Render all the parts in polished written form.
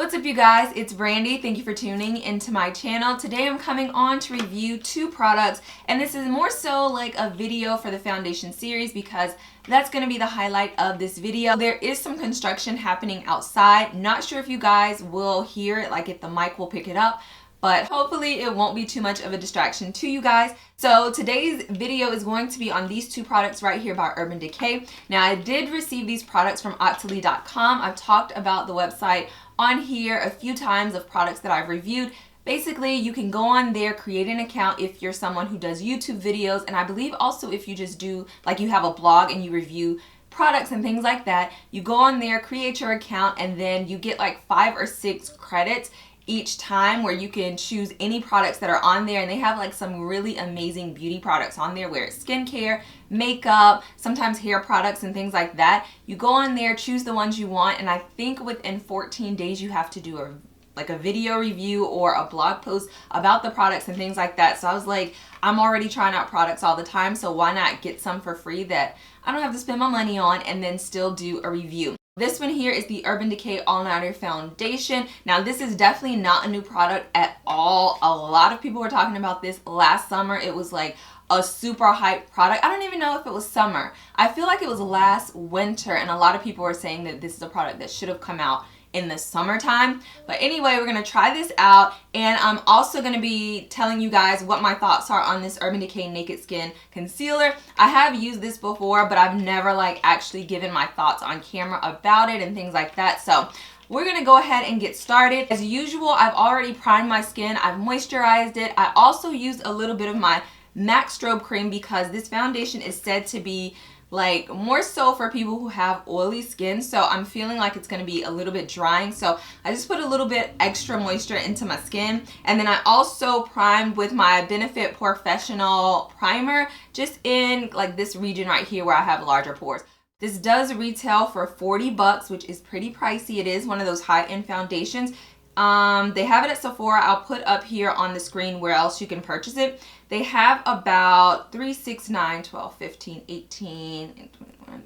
What's up, you guys? It's Brandi. Thank you for tuning into my channel. Today I'm coming on to review two products, and this is more so like a video for the foundation series because that's going to be the highlight of this video. There is some construction happening outside. Not sure if you guys will hear it, like if the mic will pick it up, but hopefully it won't be too much of a distraction to you guys. So today's video is going to be on these two products right here by Urban Decay. Now, I did receive these products from naturallybrandilofton. I've talked about the website on here a few times of products that I've reviewed. Basically, you can go on there, create an account if you're someone who does YouTube videos, and I believe also if you just do, like you have a blog and you review products and things like that, you go on there, create your account, and then you get like 5 or 6 credits each time where you can choose any products that are on there, and they have like some really amazing beauty products on there where it's skincare, makeup, sometimes hair products and things like that. You go on there, choose the ones you want, and I think within 14 days you have to do a video review or a blog post about the products and things like that. So I was like, I'm already trying out products all the time, so why not get some for free that I don't have to spend my money on and then still do a review. This one here is the Urban Decay All Nighter Foundation. Now, this is definitely not a new product at all. A lot of people were talking about this last summer. It was like a super hyped product. I don't even know if it was summer. I feel like it was last winter, and a lot of people were saying that this is a product that should have come out in the summertime. But anyway, we're gonna try this out, and I'm also gonna be telling you guys what my thoughts are on this Urban Decay Naked Skin Concealer. I have used this before, but I've never like actually given my thoughts on camera about it and things like that. So we're gonna go ahead and get started. As usual, I've already primed my skin. I've moisturized it. I also used a little bit of my MAC Strobe Cream because this foundation is said to be like more so for people who have oily skin, so I'm feeling like it's going to be a little bit drying, so I just put a little bit extra moisture into my skin. And then I also primed with my Benefit Professional primer just in like this region right here where I have larger pores. This does retail for 40 bucks, which is pretty pricey. It is one of those high-end foundations. They have it at Sephora. I'll put up here on the screen where else you can purchase it. They have about 3, 6, 9, 12, 15, 18, and 21,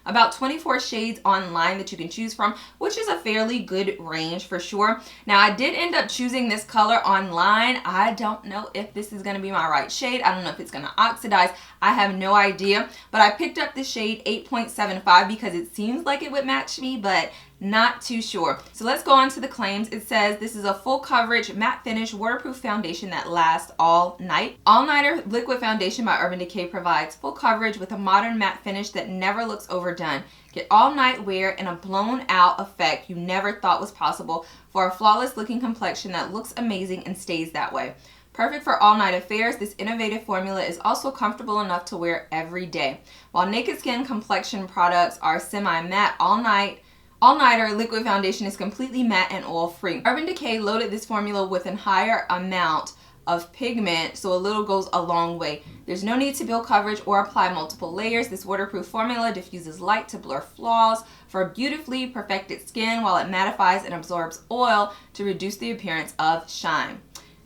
about 24 shades online that you can choose from, which is a fairly good range for sure. Now, I did end up choosing this color online. I don't know if this is going to be my right shade. I don't know if it's going to oxidize. I have no idea, but I picked up the shade 8.75 because it seems like it would match me, but not too sure. So let's go on to the claims. It says this is a full coverage matte finish waterproof foundation that lasts all night. All Nighter liquid foundation by Urban Decay provides full coverage with a modern matte finish that never looks overdone. Get all night wear and a blown out effect you never thought was possible for a flawless looking complexion that looks amazing and stays that way. Perfect for all-night affairs, this innovative formula is also comfortable enough to wear every day. While Naked Skin complexion products are semi-matte, All-Nighter liquid foundation is completely matte and oil-free. Urban Decay loaded this formula with a higher amount of pigment, so a little goes a long way. There's no need to build coverage or apply multiple layers. This waterproof formula diffuses light to blur flaws for beautifully perfected skin, while it mattifies and absorbs oil to reduce the appearance of shine.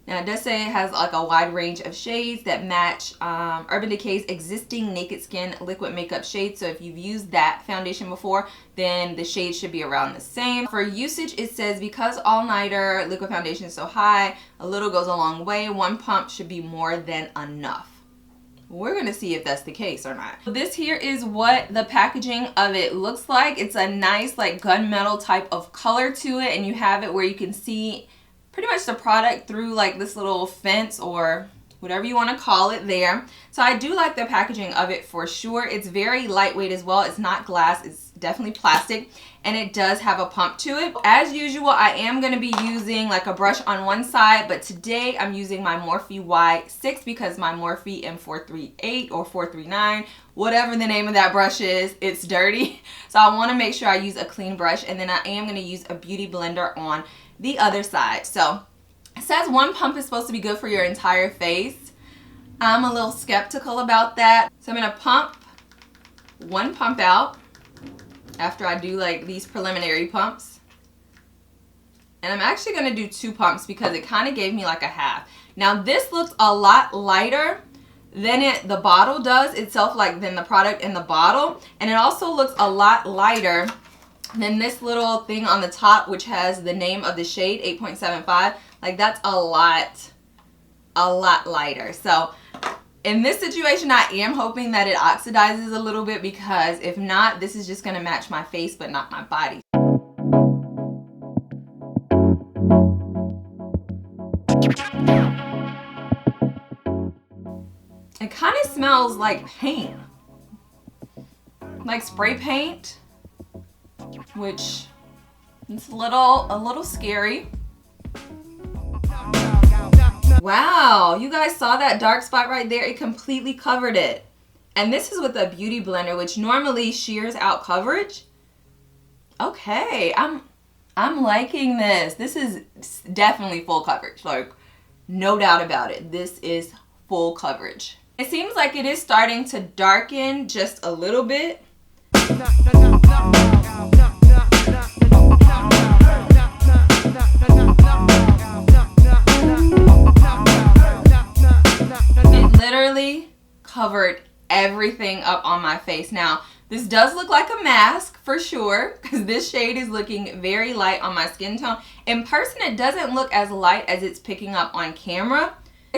Now, it does say it has like a wide range of shades that match Urban Decay's existing Naked Skin liquid makeup shade. So if you've used that foundation before, then the shade should be around the same. For usage, it says because All Nighter liquid foundation is so high, a little goes a long way. 1 pump should be more than enough. We're going to see if that's the case or not. This here is what the packaging of it looks like. It's a nice like gunmetal type of color to it, and you have it where you can see pretty much the product through like this little fence or whatever you want to call it there. So I do like the packaging of it for sure. It's very lightweight as well. It's not glass, it's definitely plastic, and it does have a pump to it. As usual, I am going to be using like a brush on one side, but today I'm using my Morphe Y6 because my Morphe M438 or 439, whatever the name of that brush is, it's dirty. So I want to make sure I use a clean brush, and then I am going to use a beauty blender on the other side. So it says 1 pump is supposed to be good for your entire face. I'm a little skeptical about that. So I'm going to pump 1 pump out after I do like these preliminary pumps. And I'm actually going to do 2 pumps because it kind of gave me like a half. Now this looks a lot lighter than the bottle does itself, like than the product in the bottle. And it also looks a lot lighter And then this little thing on the top, which has the name of the shade, 8.75, like that's a lot lighter. So in this situation, I am hoping that it oxidizes a little bit, because if not, this is just gonna match my face but not my body. It kind of smells like paint, like spray paint, which is a little scary. Wow, you guys saw that dark spot right there? It completely covered it. And this is with a beauty blender, which normally shears out coverage. Okay, I'm liking this. This is definitely full coverage, like no doubt about it. This is full coverage. It seems like it is starting to darken just a little bit. It literally covered everything up on my face. Now, this does look like a mask for sure, because this shade is looking very light on my skin tone. In person, it doesn't look as light as it's picking up on camera.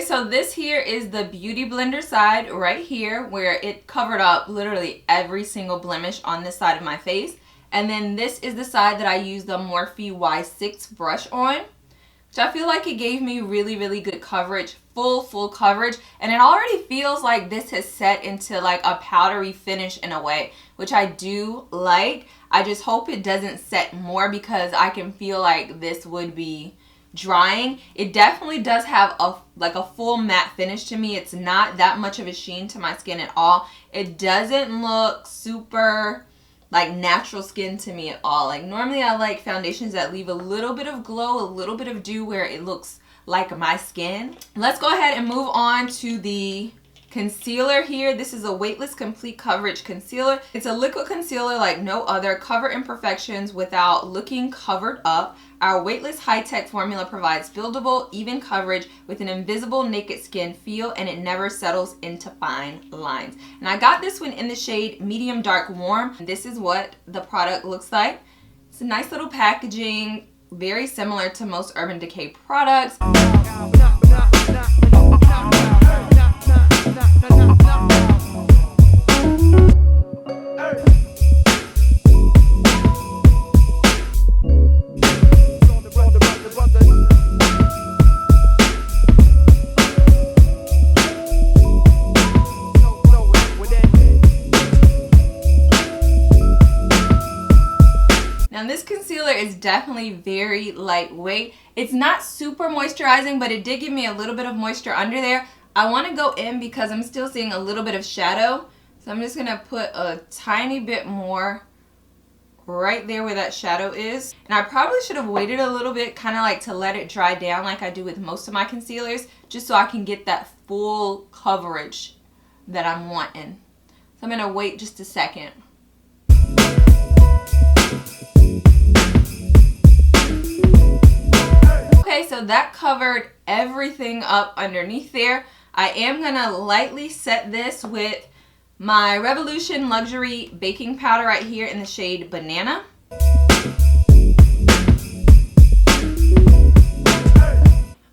So this here is the beauty blender side right here, where it covered up literally every single blemish on this side of my face. And then this is the side that I use the Morphe Y6 brush on, which I feel like it gave me really good coverage, full coverage. And it already feels like this has set into like a powdery finish in a way, which I do like. I just hope it doesn't set more, because I can feel like this would be drying. It definitely does have a full matte finish to me. It's not that much of a sheen to my skin at all. It doesn't look super like natural skin to me at all. Like normally I like foundations that leave a little bit of glow, a little bit of dew, where it looks like my skin. Let's go ahead and move on to the concealer here. This is a Weightless Complete Coverage Concealer. It's a liquid concealer like no other. Cover imperfections without looking covered up. Our Weightless high-tech formula provides buildable, even coverage with an invisible naked skin feel, and it never settles into fine lines. And I got this one in the shade Medium Dark Warm. This is what the product looks like. It's a nice little packaging, very similar to most Urban Decay products. Now this concealer is definitely very lightweight. It's not super moisturizing, but it did give me a little bit of moisture under there. I want to go in because I'm still seeing a little bit of shadow. So I'm just going to put a tiny bit more right there where that shadow is. And I probably should have waited a little bit, kind of like to let it dry down like I do with most of my concealers, just so I can get that full coverage that I'm wanting. So I'm going to wait just a second. Okay, so that covered everything up underneath there. I am going to lightly set this with my Revolution Luxury Baking Powder right here in the shade Banana.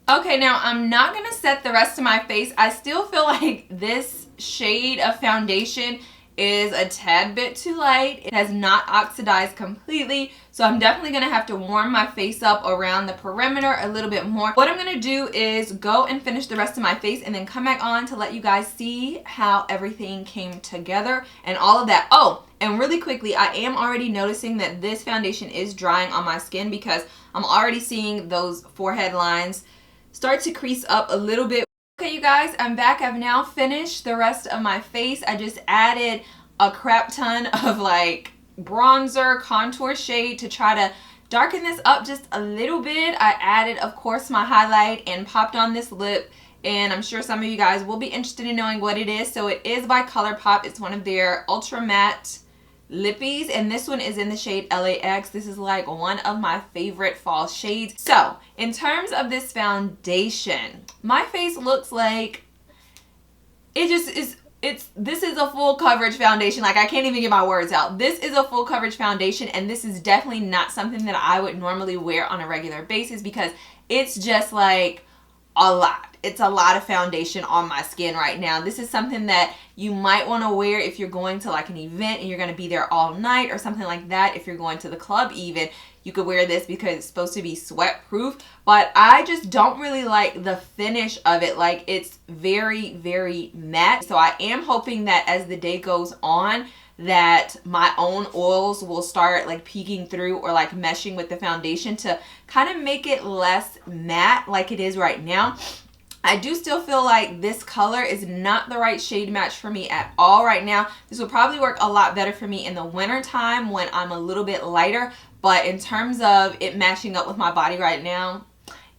Okay, now I'm not going to set the rest of my face. I still feel like this shade of foundation is a tad bit too light. It has not oxidized completely, so I'm definitely going to have to warm my face up around the perimeter a little bit more. What I'm going to do is go and finish the rest of my face and then come back on to let you guys see how everything came together and all of that. Oh, and really quickly, I am already noticing that this foundation is drying on my skin, because I'm already seeing those forehead lines start to crease up a little bit. Okay, you guys, I'm back. I've now finished the rest of my face. I just added a crap ton of like bronzer contour shade to try to darken this up just a little bit. I added, of course, my highlight and popped on this lip, and I'm sure some of you guys will be interested in knowing what it is. So it is by ColourPop. It's one of their ultra matte lippies, and this one is in the shade LAX. This is like one of my favorite fall shades. So in terms of this foundation, my face looks like it just is this is a full coverage foundation. Like, I can't even get my words out. This is a full coverage foundation, and this is definitely not something that I would normally wear on a regular basis because it's just like a lot. It's a lot of foundation on my skin right now. This is something that you might want to wear if you're going to like an event and you're going to be there all night or something like that. If you're going to the club even, you could wear this because it's supposed to be sweat proof. But I just don't really like the finish of it. Like, it's very, very matte. So I am hoping that as the day goes on, that my own oils will start like peeking through or like meshing with the foundation to kind of make it less matte like it is right now. I do still feel like this color is not the right shade match for me at all right now. This will probably work a lot better for me in the winter time when I'm a little bit lighter, but in terms of it matching up with my body right now,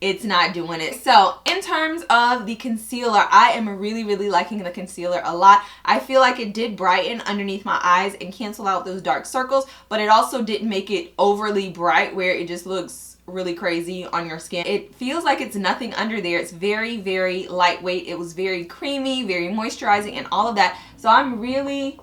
it's not doing it. So in terms of the concealer, I am really, really liking the concealer a lot. I feel like it did brighten underneath my eyes and cancel out those dark circles, but it also didn't make it overly bright where it just looks really crazy on your skin. It feels like it's nothing under there. It's very, very lightweight. It was very creamy, very moisturizing, and all of that. So I'm really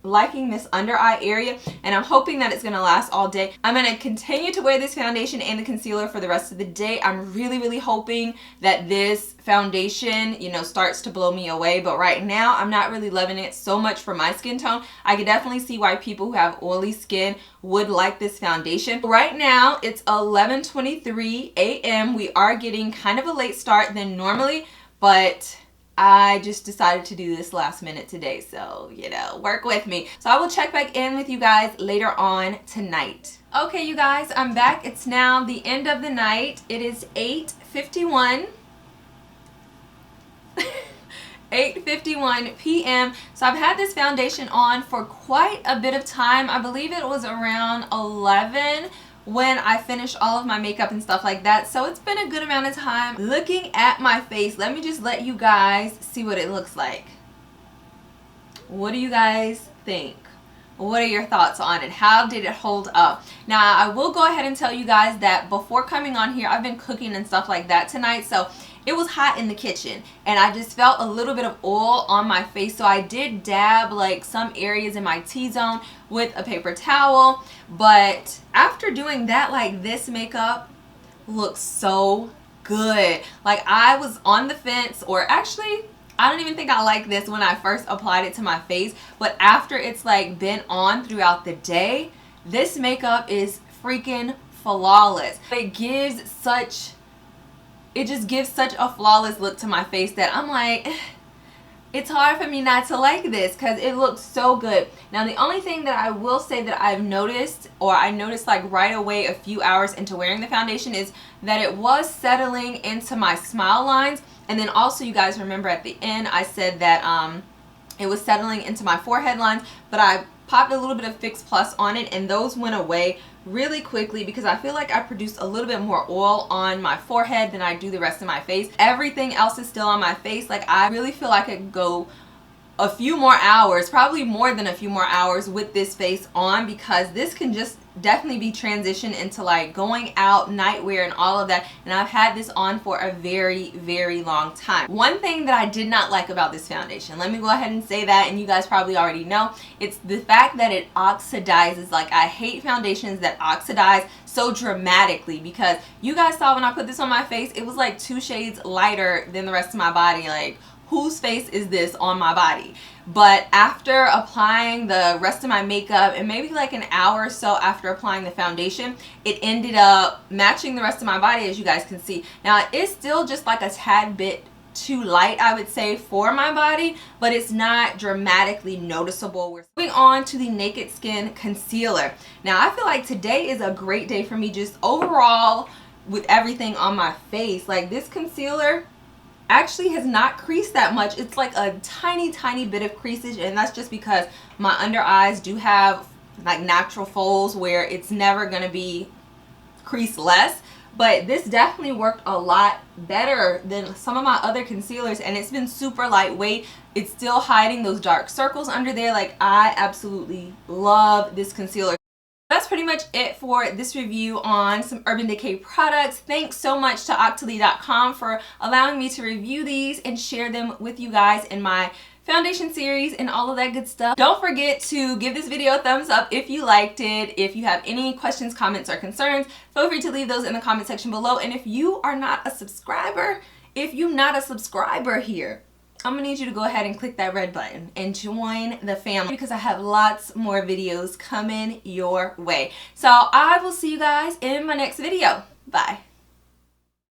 liking this under eye area, and I'm hoping that it's going to last all day. I'm going to continue to wear this foundation and the concealer for the rest of the day. I'm really, really hoping that this foundation, you know, starts to blow me away, but right now I'm not really loving it so much for my skin tone. I can definitely see why people who have oily skin would like this foundation. Right now it's 11:23 a.m. We are getting kind of a late start than normally, but I just decided to do this last minute today, so, you know, work with me. So I will check back in with you guys later on tonight. Okay, you guys, I'm back. It's now the end of the night. It is 8:51. 8:51 p.m. So I've had this foundation on for quite a bit of time. I believe it was around 11 when I finished all of my makeup and stuff like that. So it's been a good amount of time. Looking at my face, let me just let you guys see what it looks like. What do you guys think? What are your thoughts on it? How did it hold up? Now, I will go ahead and tell you guys that before coming on here, I've been cooking and stuff like that tonight. So it was hot in the kitchen and I just felt a little bit of oil on my face. So I did dab like some areas in my T-zone with a paper towel. But after doing that, like, this makeup looks so good. Like, I was on the fence, or actually, I don't even think I liked this when I first applied it to my face, but after it's like been on throughout the day, this makeup is freaking flawless. It just gives such a flawless look to my face that I'm like, it's hard for me not to like this because it looks so good. Now, the only thing that I will say that I've noticed, or I noticed like right away a few hours into wearing the foundation, is that it was settling into my smile lines. And then also, you guys remember at the end I said that it was settling into my forehead lines, but I popped a little bit of Fix Plus on it and those went away really quickly because I feel like I produced a little bit more oil on my forehead than I do the rest of my face. Everything else is still on my face. Like, I really feel like I could go a few more hours, probably more than a few more hours with this face on, because this can just definitely be transitioned into like going out, nightwear, and all of that. And I've had this on for a very, very long time. One thing that I did not like about this foundation, let me go ahead and say that, and you guys probably already know, it's the fact that it oxidizes. Like, I hate foundations that oxidize so dramatically, because you guys saw when I put this on my face, it was like 2 shades lighter than the rest of my body. Like, whose face is this on my body? But after applying the rest of my makeup, and maybe like an hour or so after applying the foundation, it ended up matching the rest of my body, as you guys can see. Now, it's still just like a tad bit too light, I would say, for my body, but it's not dramatically noticeable. We're moving on to the Naked Skin Concealer. Now, I feel like today is a great day for me just overall with everything on my face. Like, this concealer actually has not creased that much. It's like a tiny bit of creasage, and that's just because my under eyes do have like natural folds where it's never gonna be crease less. But this definitely worked a lot better than some of my other concealers, and it's been super lightweight. It's still hiding those dark circles under there. Like, I absolutely love this concealer. That's pretty much it for this review on some Urban Decay products. Thanks so much to xoxo.com for allowing me to review these and share them with you guys in my foundation series and all of that good stuff. Don't forget to give this video a thumbs up if you liked it. If you have any questions, comments, or concerns, feel free to leave those in the comment section below. And if you are not a subscriber, here, I'm gonna need you to go ahead and click that red button and join the family, because I have lots more videos coming your way. So I will see you guys in my next video. Bye.